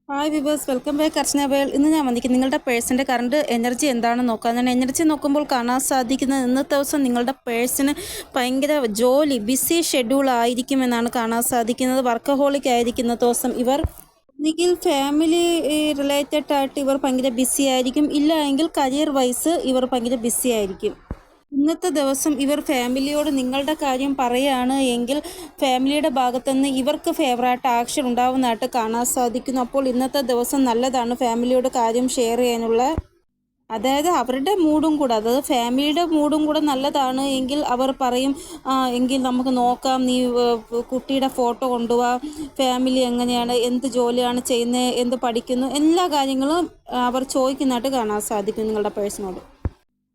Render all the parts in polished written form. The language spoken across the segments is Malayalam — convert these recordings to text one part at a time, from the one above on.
ഹായ് വിവേഴ്സ്, വെൽക്കം ബാക്ക് അർച്ചന വേൾ. ഇന്ന് ഞാൻ വന്നിരിക്കുന്നത് നിങ്ങളുടെ പേഴ്സിൻ്റെ കറണ്ട് എനർജി എന്താണെന്ന് നോക്കാം. ഞാൻ എനർജി നോക്കുമ്പോൾ കാണാൻ സാധിക്കുന്നത് ഇന്നത്തെ ദിവസം നിങ്ങളുടെ പേഴ്സിന് ഭയങ്കര ജോലി ബിസി ഷെഡ്യൂൾ ആയിരിക്കുമെന്നാണ് കാണാൻ സാധിക്കുന്നത്. വർക്കഹോളിക് ആയിരിക്കും ഇന്നത്തെ ദിവസം. ഇവർ ഒന്നുകിൽ ഫാമിലി റിലേറ്റഡ് ആയിട്ട് ഇവർ ഭയങ്കര ബിസി ആയിരിക്കും, ഇല്ല എങ്കിൽ കരിയർ വൈസ് ഇവർ ഭയങ്കര ബിസി ആയിരിക്കും. ഇന്നത്തെ ദിവസം ഇവർ ഫാമിലിയോട് നിങ്ങളുടെ കാര്യം പറയുകയാണ് എങ്കിൽ ഫാമിലിയുടെ ഭാഗത്തുനിന്ന് ഇവർക്ക് ഫേവറായിട്ട് ആക്ഷൻ ഉണ്ടാവുന്നതായിട്ട് കാണാൻ സാധിക്കുന്നു. അപ്പോൾ ഇന്നത്തെ ദിവസം നല്ലതാണ് ഫാമിലിയോട് കാര്യം ഷെയർ ചെയ്യാനുള്ള, അതായത് അവരുടെ മൂഡും കൂടെ, അതായത് ഫാമിലിയുടെ മൂഡും കൂടെ നല്ലതാണ് എങ്കിൽ അവർ പറയും, എങ്കിൽ നമുക്ക് നോക്കാം, നീ കുട്ടിയുടെ ഫോട്ടോ കൊണ്ടുപോവാ, ഫാമിലി എങ്ങനെയാണ്, എന്ത് ജോലിയാണ് ചെയ്യുന്നത്, എന്ത് പഠിക്കുന്നു, എല്ലാ കാര്യങ്ങളും അവർ ചോദിക്കുന്നതായിട്ട് കാണാൻ സാധിക്കും നിങ്ങളുടെ പേഴ്സണോട്.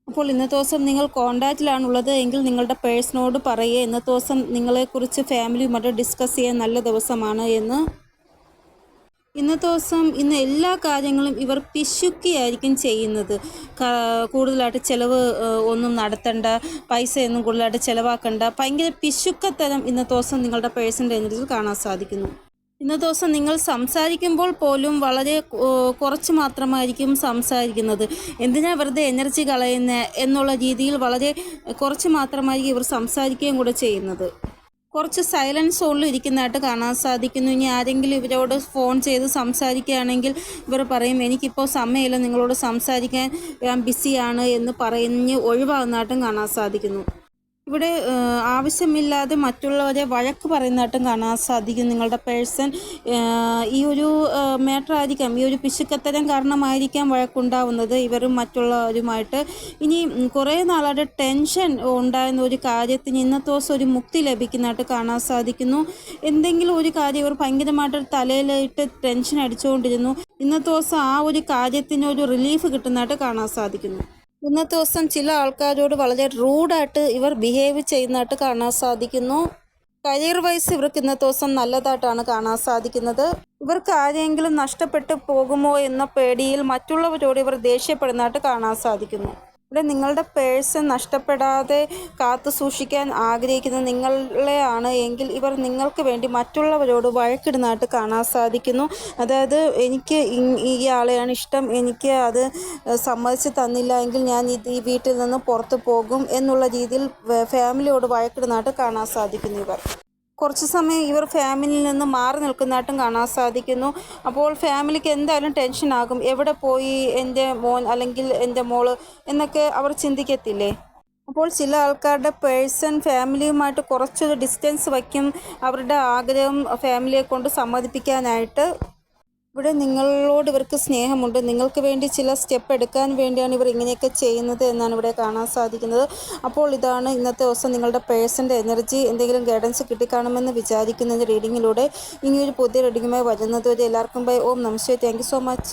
അപ്പോൾ ഇന്നത്തെ ദിവസം നിങ്ങൾ കോണ്ടാക്റ്റിലാണുള്ളത് എങ്കിൽ നിങ്ങളുടെ പേഴ്സണോട് പറയുക ഇന്നത്തെ ദിവസം നിങ്ങളെക്കുറിച്ച് ഫാമിലിയുമായിട്ട് ഡിസ്കസ് ചെയ്യാൻ നല്ല ദിവസമാണ് എന്ന്. ഇന്നത്തെ ദിവസം ഇന്ന് എല്ലാ കാര്യങ്ങളും ഇവർ പിശുക്കിയായിരിക്കും ചെയ്യുന്നത്. കൂടുതലായിട്ട് ചിലവ് ഒന്നും നടത്തണ്ട, പൈസയൊന്നും കൂടുതലായിട്ട് ചിലവാക്കണ്ട, ഭയങ്കര പിശുക്കത്തരം ഇന്നത്തെ ദിവസം നിങ്ങളുടെ പേഴ്സൻ്റെ എനർജിയിൽ കാണാൻ സാധിക്കുന്നു. ഇന്നത്തെ ദിവസം നിങ്ങൾ സംസാരിക്കുമ്പോൾ പോലും വളരെ കുറച്ച് മാത്രമായിരിക്കും സംസാരിക്കുന്നത്. എന്തിനാ വെറുതെ എനർജി കളയുന്നത് എന്നുള്ള രീതിയിൽ വളരെ കുറച്ച് മാത്രമായിരിക്കും ഇവർ സംസാരിക്കുകയും കൂടെ ചെയ്യുന്നത്. കുറച്ച് സൈലൻസ് സോണിൽ ഇരിക്കുന്നതായിട്ട് കാണാൻ സാധിക്കുന്നു. ഇനി ആരെങ്കിലും ഇവരോട് ഫോൺ ചെയ്ത് സംസാരിക്കുകയാണെങ്കിൽ ഇവർ പറയും, എനിക്കിപ്പോൾ സമയമില്ല നിങ്ങളോട് സംസാരിക്കാൻ, ഞാൻ ബിസിയാണ് എന്ന് പറഞ്ഞ് ഒഴിവാകുന്നതായിട്ടും കാണാൻ സാധിക്കുന്നു. ഇവിടെ ആവശ്യമില്ലാതെ മറ്റുള്ളവരെ വഴക്ക് പറയുന്നതായിട്ടും കാണാൻ സാധിക്കും. നിങ്ങളുടെ പേഴ്സൺ ഈ ഒരു മാറ്റർ ആയിരിക്കാം, ഈ ഒരു പിശുക്കത്തരം കാരണമായിരിക്കാം വഴക്കുണ്ടാവുന്നത് ഇവരും മറ്റുള്ളവരുമായിട്ട്. ഇനി കുറേ നാളായിട്ട് ടെൻഷൻ ഉണ്ടായിരുന്ന ഒരു കാര്യത്തിന് ഇന്നത്തെ ദിവസം ഒരു മുക്തി ലഭിക്കുന്നതായിട്ട് കാണാൻ സാധിക്കുന്നു. എന്തെങ്കിലും ഒരു കാര്യം ഇവർ ഭയങ്കരമായിട്ട് തലയിലിട്ട് ടെൻഷൻ അടിച്ചുകൊണ്ടിരുന്നു, ഇന്നത്തെ ദിവസം ആ ഒരു കാര്യത്തിന് ഒരു റിലീഫ് കിട്ടുന്നതായിട്ട് കാണാൻ സാധിക്കുന്നു. ഇന്നത്തെ ദിവസം ചില ആൾക്കാരോട് വളരെ റൂഡായിട്ട് ഇവർ ബിഹേവ് ചെയ്യുന്നതായിട്ട് കാണാൻ സാധിക്കുന്നു. കരിയർ വൈസ് ഇവർക്ക് ഇന്നത്തെ ദിവസം നല്ലതായിട്ടാണ് കാണാൻ സാധിക്കുന്നത്. ഇവർക്ക് ആരെങ്കിലും നഷ്ടപ്പെട്ടു പോകുമോ എന്ന പേടിയിൽ മറ്റുള്ളവരോട് ഇവർ ദേഷ്യപ്പെടുന്നതായിട്ട് കാണാൻ സാധിക്കുന്നു. ഇവിടെ നിങ്ങളുടെ പേഴ്സൺ നഷ്ടപ്പെടാതെ കാത്തു സൂക്ഷിക്കാൻ ആഗ്രഹിക്കുന്ന നിങ്ങളെയാണ് എങ്കിൽ ഇവർ നിങ്ങൾക്ക് വേണ്ടി മറ്റുള്ളവരോട് വഴക്കിടുന്നതായിട്ട് കാണാൻ സാധിക്കുന്നു. അതായത് എനിക്ക് ഈ ആളെയാണ് ഇഷ്ടം, എനിക്ക് അത് സമ്മതിച്ച് തന്നില്ല എങ്കിൽ ഞാൻ ഈ വീട്ടിൽ നിന്ന് പുറത്തു പോകും എന്നുള്ള രീതിയിൽ ഫാമിലിയോട് വഴക്കിടുന്നതായിട്ട് കാണാൻ സാധിക്കുന്നു. കുറച്ച് സമയം ഇവർ ഫാമിലിയിൽ നിന്ന് മാറി നിൽക്കുന്നതായിട്ടും കാണാൻ സാധിക്കുന്നു. അപ്പോൾ ഫാമിലിക്ക് എന്തായാലും ടെൻഷനാകും, എവിടെ പോയി എൻ്റെ മോൻ അല്ലെങ്കിൽ എൻ്റെ മോള് എന്നൊക്കെ അവർ ചിന്തിക്കത്തില്ലേ. അപ്പോൾ ചില ആൾക്കാരുടെ പേഴ്സൺ ഫാമിലിയുമായിട്ട് കുറച്ചൊരു ഡിസ്റ്റൻസ് വയ്ക്കും, അവരുടെ ആഗ്രഹം ഫാമിലിയെ കൊണ്ട് സമ്മതിപ്പിക്കാനായിട്ട്. ഇവിടെ നിങ്ങളോട് ഇവർക്ക് സ്നേഹമുണ്ട്, നിങ്ങൾക്ക് വേണ്ടി ചില സ്റ്റെപ്പ് എടുക്കാൻ വേണ്ടിയാണ് ഇവർ ഇങ്ങനെയൊക്കെ ചെയ്യുന്നത് എന്നാണ് ഇവിടെ കാണാൻ സാധിക്കുന്നത്. അപ്പോൾ ഇതാണ് ഇന്നത്തെ ദിവസം നിങ്ങളുടെ പേഴ്സൻ്റെ എനർജി. എന്തെങ്കിലും ഗൈഡൻസ് കിട്ടിക്കാണുമെന്ന് വിചാരിക്കുന്ന റീഡിങ്ങിലൂടെ. ഇനിയൊരു പുതിയ റീഡിങ്ങുമായി വരുന്നത് വരെ എല്ലാവർക്കും ബൈ. ഓം നമസ്തേ. Thank you so much.